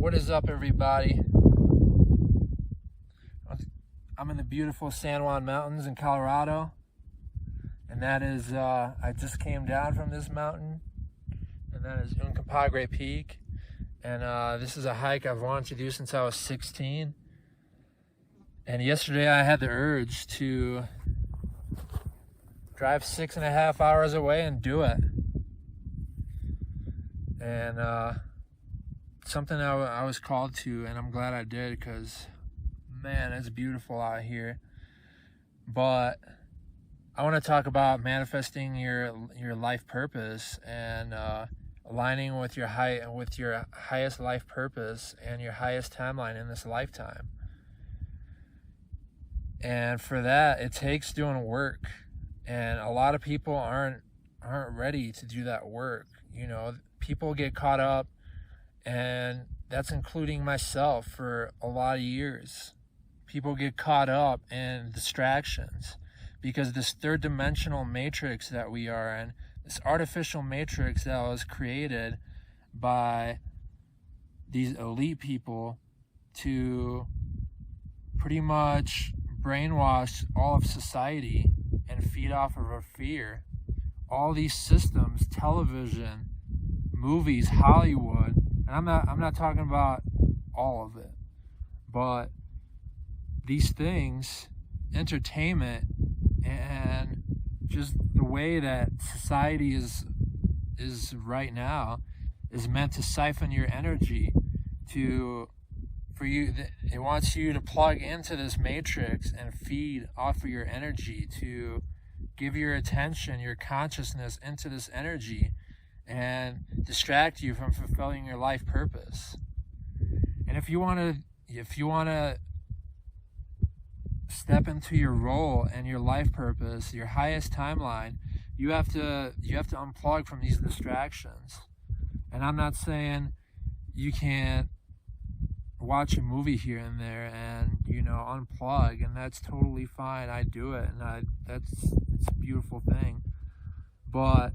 What is up, everybody? I'm in the beautiful San Juan Mountains in Colorado, and that is, I just came down from this mountain, and that is Uncompahgre Peak, and this is a hike I've wanted to do since I was 16, and yesterday I had the urge to drive 6.5 hours away and do it, and something I was called to, and I'm glad I did, because man, it's beautiful out here. But I want to talk about manifesting your life purpose and aligning with your highest life purpose and your highest timeline in this lifetime. And for that, it takes doing work, and a lot of people aren't ready to do that work. You know, people get caught up, and that's including myself for a lot of years. People get caught up in distractions because this third dimensional matrix that we are in, this artificial matrix that was created by these elite people to pretty much brainwash all of society and feed off of our fear. All these systems, television, movies, Hollywood, and I'm not talking about all of it, but these things, entertainment, and just the way that society is right now is meant to siphon your energy for you. It wants you to plug into this matrix and feed off of your energy, to give your attention, your consciousness into this energy and distract you from fulfilling your life purpose. And if you want to step into your role and your life purpose, your highest timeline, you have to unplug from these distractions. And I'm not saying you can't watch a movie here and there and, unplug, and that's totally fine. I do it, and it's a beautiful thing. But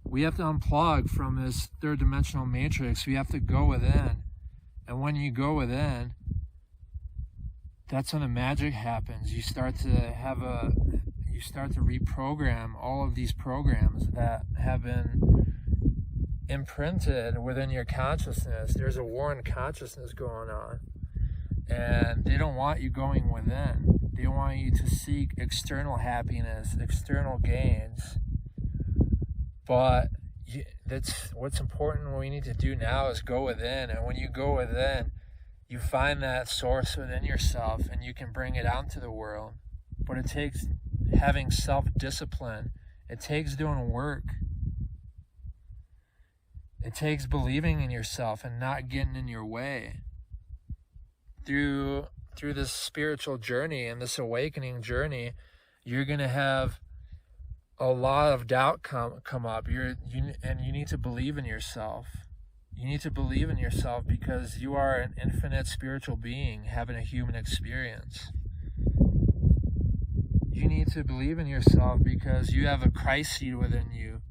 we have to unplug from this third dimensional matrix. We have to go within. And when you go within, that's when the magic happens. You start to reprogram all of these programs that have been imprinted within your consciousness. There's a war in consciousness going on, and they don't want you going within. They want you to seek external happiness, external gains. But that's what's important. What we need to do now is go within, and when you go within, you find that source within yourself, and you can bring it out into the world. But it takes having self-discipline. It takes doing work. It takes believing in yourself and not getting in your way. Through this spiritual journey and this awakening journey, you're going to have a lot of doubt come up. You need to believe in yourself. You need to believe in yourself because you are an infinite spiritual being having a human experience. You need to believe in yourself because you have a Christ seed within you,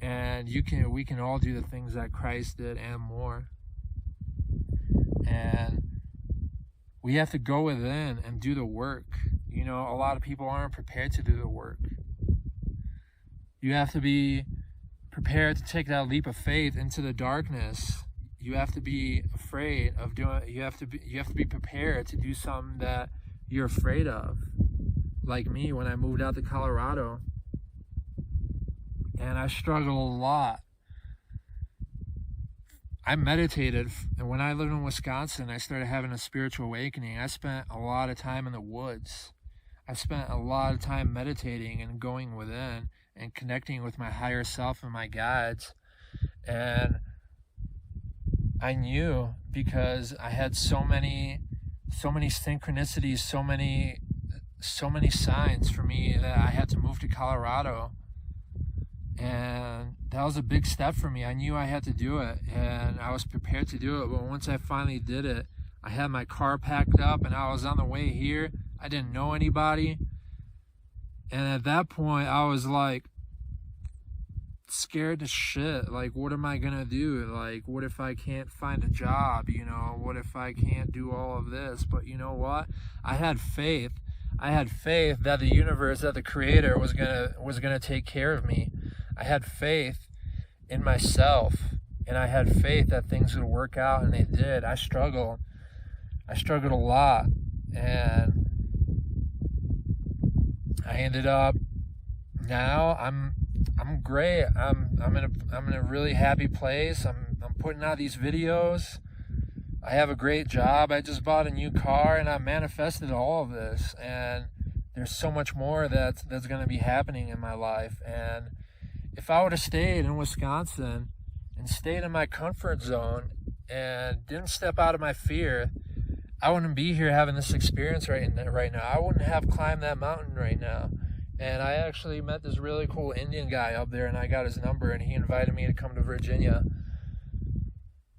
and we can all do the things that Christ did and more. And we have to go within and do the work. A lot of people aren't prepared to do the work. You have to be prepared to take that leap of faith into the darkness. You have to be afraid of doing. You have to be prepared to do something that you're afraid of. Like me, when I moved out to Colorado, and I struggled a lot. I meditated, and when I lived in Wisconsin, I started having a spiritual awakening. I spent a lot of time in the woods. I spent a lot of time meditating and going within and connecting with my higher self and my guides. And I knew, because I had so many synchronicities, so many signs for me, that I had to move to Colorado. And that was a big step for me. I knew I had to do it, and I was prepared to do it. But once I finally did it, I had my car packed up, and I was on the way here. I didn't know anybody. And at that point, I was like, scared to shit. Like, what am I gonna do? Like, what if I can't find a job? You know, what if I can't do all of this? But you know what? I had faith. I had faith that the universe, that the creator was gonna take care of me. I had faith in myself, and I had faith that things would work out, and they did. I struggled a lot, and I ended up, now I'm great. I'm in a really happy place. I'm putting out these videos. I have a great job. I just bought a new car, and I manifested all of this. And there's so much more that's going to be happening in my life. And if I would have stayed in Wisconsin and stayed in my comfort zone and didn't step out of my fear, I wouldn't be here having this experience right now. I wouldn't have climbed that mountain right now. And I actually met this really cool Indian guy up there, and I got his number, and he invited me to come to Virginia.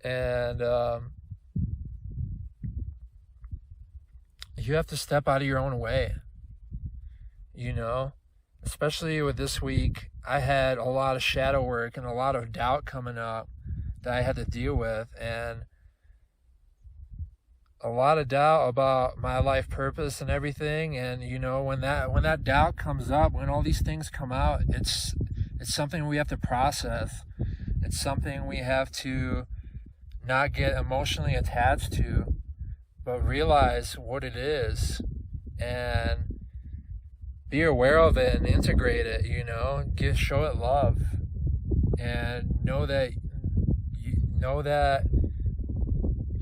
And you have to step out of your own way, you know? Especially with this week, I had a lot of shadow work and a lot of doubt coming up that I had to deal with, and a lot of doubt about my life purpose and everything. And you know, when that doubt comes up, when all these things come out, it's something we have to process. It's something we have to not get emotionally attached to, but realize what it is and be aware of it and integrate it, you know, show it love, and know that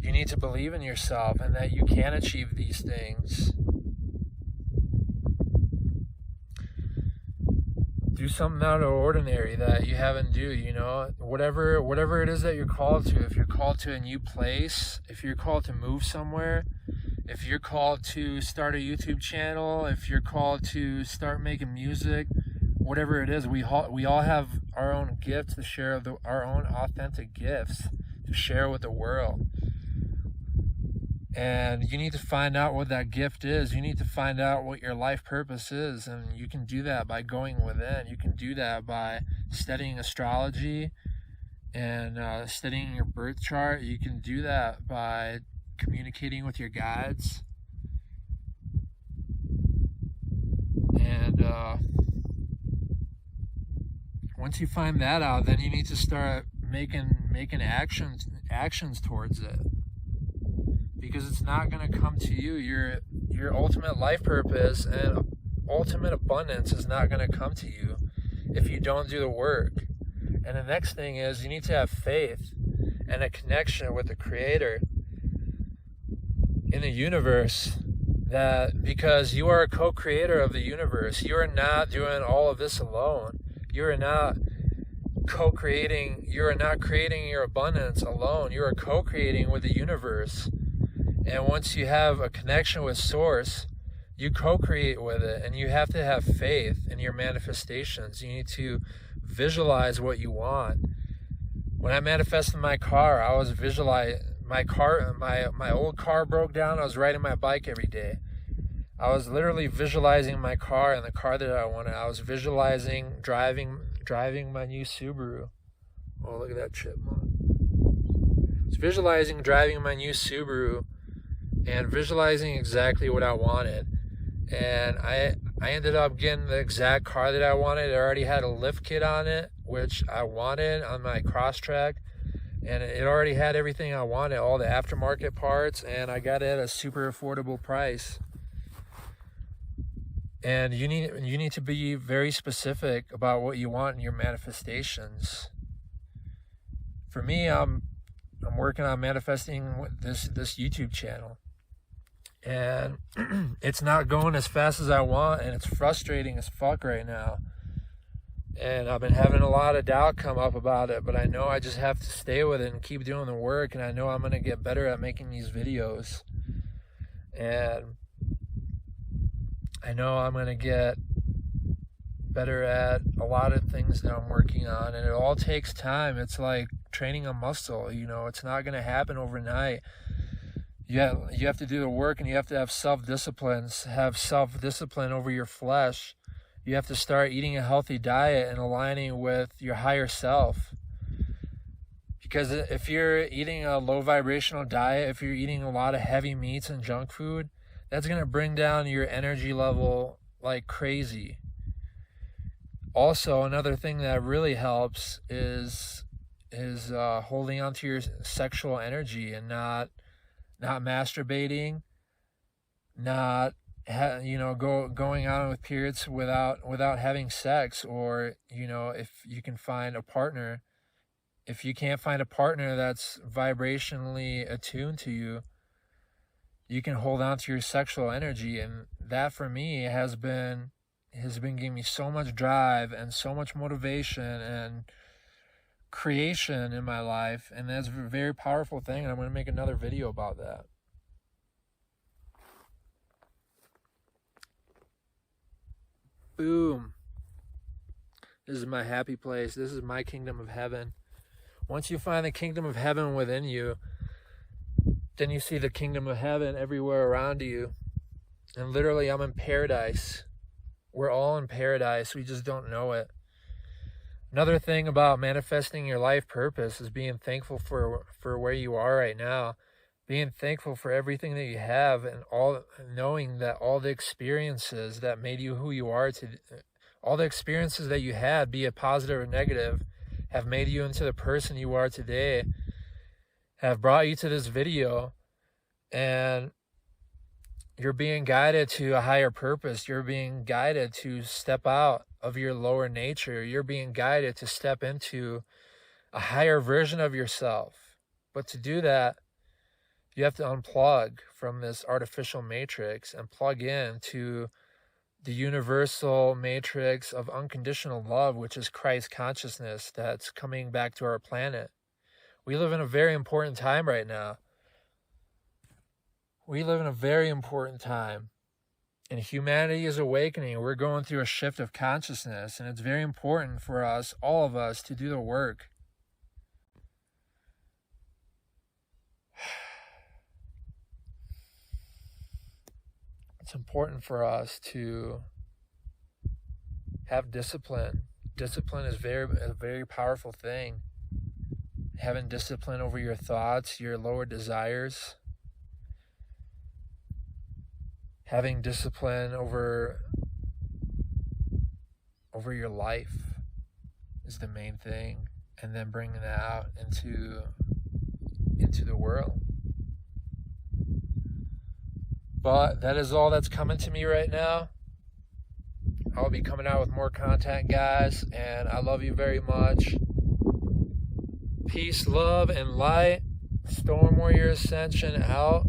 you need to believe in yourself and that you can achieve these things. Do something out of the ordinary that you haven't do, you know, whatever it is that you're called to. If you're called to a new place, if you're called to move somewhere, if you're called to start a YouTube channel, if you're called to start making music, whatever it is, we all have our own gifts to share, our own authentic gifts to share with the world. And you need to find out what that gift is. You need to find out what your life purpose is. And you can do that by going within. You can do that by studying astrology and studying your birth chart. You can do that by communicating with your guides. And once you find that out, then you need to start making actions towards it. Because it's not going to come to you. Your ultimate life purpose and ultimate abundance is not going to come to you if you don't do the work. And the next thing is, you need to have faith and a connection with the Creator in the universe, that because you are a co-creator of the universe, you are not doing all of this alone. You are not co-creating, you are not creating your abundance alone. You are co-creating with the universe. And once you have a connection with Source, you co-create with it, and you have to have faith in your manifestations. You need to visualize what you want. When I manifested my car, I was visualizing my old car broke down. I was riding my bike every day. I was literally visualizing my car and the car that I wanted. I was visualizing driving my new Subaru. Oh, look at that chipmunk. I was visualizing driving my new Subaru and visualizing exactly what I wanted. And I ended up getting the exact car that I wanted. It already had a lift kit on it, which I wanted on my Crosstrek. And it already had everything I wanted, all the aftermarket parts, and I got it at a super affordable price. And you need to be very specific about what you want in your manifestations. For me, I'm working on manifesting this YouTube channel. And it's not going as fast as I want, and it's frustrating as fuck right now. And I've been having a lot of doubt come up about it, but I know I just have to stay with it and keep doing the work, and I know I'm going to get better at making these videos. And I know I'm going to get better at a lot of things that I'm working on, and it all takes time. It's like training a muscle, you know, it's not going to happen overnight. You have to do the work, and you have to have self-discipline over your flesh, You have to start eating a healthy diet and aligning with your higher self. Because if you're eating a low vibrational diet, if you're eating a lot of heavy meats and junk food, that's going to bring down your energy level like crazy. Also, another thing that really helps is holding on to your sexual energy and not masturbating, not going on with periods without having sex, or if you can find a partner. If you can't find a partner that's vibrationally attuned to you, you can hold on to your sexual energy, and that for me has been giving me so much drive and so much motivation and creation in my life, and that's a very powerful thing, and I'm going to make another video about that. Boom. This is my happy place. This is my kingdom of heaven. Once you find the kingdom of heaven within you, then you see the kingdom of heaven everywhere around you. And literally, I'm in paradise. We're all in paradise. We just don't know it. Another thing about manifesting your life purpose is being thankful for where you are right now. Being thankful for everything that you have, and knowing that all the experiences that made you who you are, all the experiences that you had, be it positive or negative, have made you into the person you are today, have brought you to this video, and you're being guided to a higher purpose. You're being guided to step out of your lower nature. You're being guided to step into a higher version of yourself. But to do that, you have to unplug from this artificial matrix and plug in to the universal matrix of unconditional love, which is Christ consciousness that's coming back to our planet. We live in a very important time right now. We live in a very important time. And humanity is awakening. We're going through a shift of consciousness, and it's very important for us, all of us, to do the work. It's important for us to have discipline. Discipline is a very powerful thing. Having discipline over your thoughts, your lower desires. Having discipline over your life is the main thing. And then bringing that out into the world. But that is all that's coming to me right now. I'll be coming out with more content, guys, and I love you very much. Peace, love, and light. Storm Warrior Ascension out.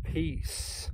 Peace.